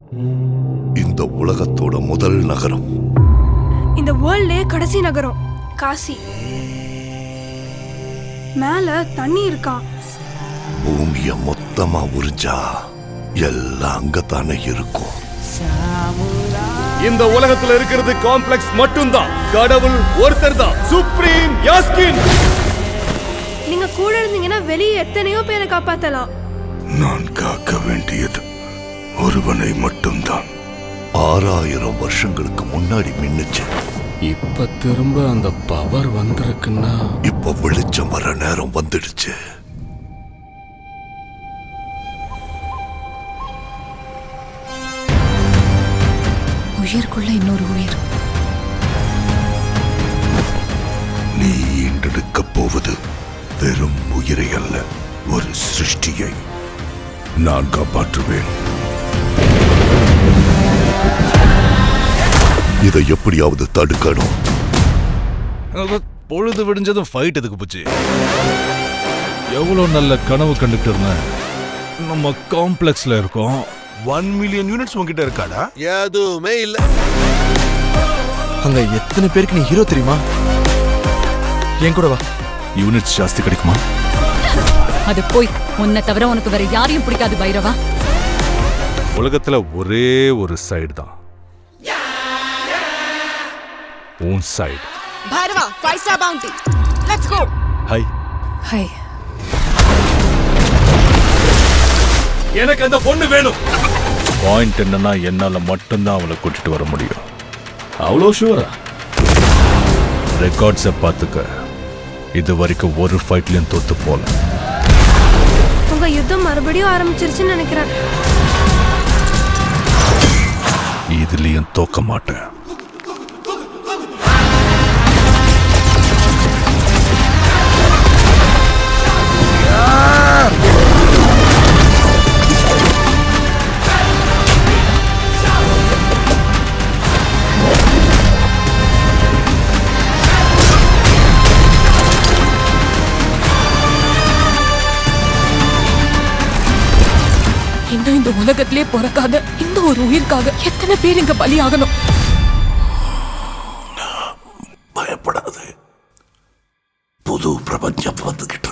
இந்த உலகத்தோட முதல் நகரம், இந்த வேர்ல்ட்லயே கடைசி நகரம் காசி. மேல தண்ணி இருக்கா? பூமிய மொத்தமா உறிஞ்சா எல்லாம் அங்கத்தானே இருக்கும். இந்த உலகத்துல இருக்கிறது காம்ப்ளெக்ஸ் மட்டும்தான். கடவுள் ஒருத்தர் தான், சுப்ரீம் யாஸ்கின். நீங்க கூட இருந்தீங்கன்னா வெளியே எத்தனையோ பேரை காப்பாத்தலாம். நான் காக்க வேண்டியது ஒருவனை மட்டும்தான். 6000 வருஷங்களுக்கு முன்னாடி மின்னுச்சு. இப்ப திரும்ப அந்த பவர் வந்திருக்குன்னா இப்ப வெளிச்சம் வர நேரம் வந்துடுச்சு. உயிர்க்குள்ள இன்னொரு உயிர். நீ ஈண்டெடுக்க போவது வெறும் உயிரை அல்ல, ஒரு சிருஷ்டியை. நான் காப்பாற்றுவேன். இதை எப்படியாவது தடுக்கணும். பொழுது விடிஞ்சதும் ஃபைட் எதுக்கு போச்சு? எவ்வளவு நல்ல கனவு கண்டுட்டு இருந்தேன். நம்ம காம்ப்ளெக்ஸ்ல இருக்கோம். 1 மில்லியன் யூனிட்ஸ் உங்ககிட்ட இருக்காடா? எதுவுமே இல்ல. அங்க எத்தனை பேருக்கு நீ ஹீரோ தெரியுமா? என் கூட வா. யூனிட்ஸ் ஜாஸ்தி கிடைக்குமா? அது போய் உன்னை தவிர உனக்கு வேற யாரையும் பிடிக்காது பைரவா. உலகத்துல ஒரே ஒரு சைடு தான், உன் side. Bhairava 5 star bounty. Let's go. Hi hi. எனக்கு அந்த பொண்ணு வேணும். பாயிண்ட் என்னன்னா, என்னால மட்டும்தான் அவளை கூட்டிட்டு வர முடியும். அவ்வளோ ஷூரா? ரெக்கார்ட்ஸை பார்த்துக்க. இது வரைக்கும் ஒரு ஃபைட்லயும் தோத்து போல. உங்க யுத்தம் மறுபடியும் ஆரம்பிச்சிருச்சுன்னு நினைக்கிறேன். இதுலயும் தோக்க மாட்டேன். இன்னும் இந்த உலகத்திலே பிறக்காத இந்த ஒரு உயிர்க்காக எத்தனை பேர் இங்க பலியாகணும்? பயப்படாது, புது பிரபஞ்சம் வந்துகிட்டு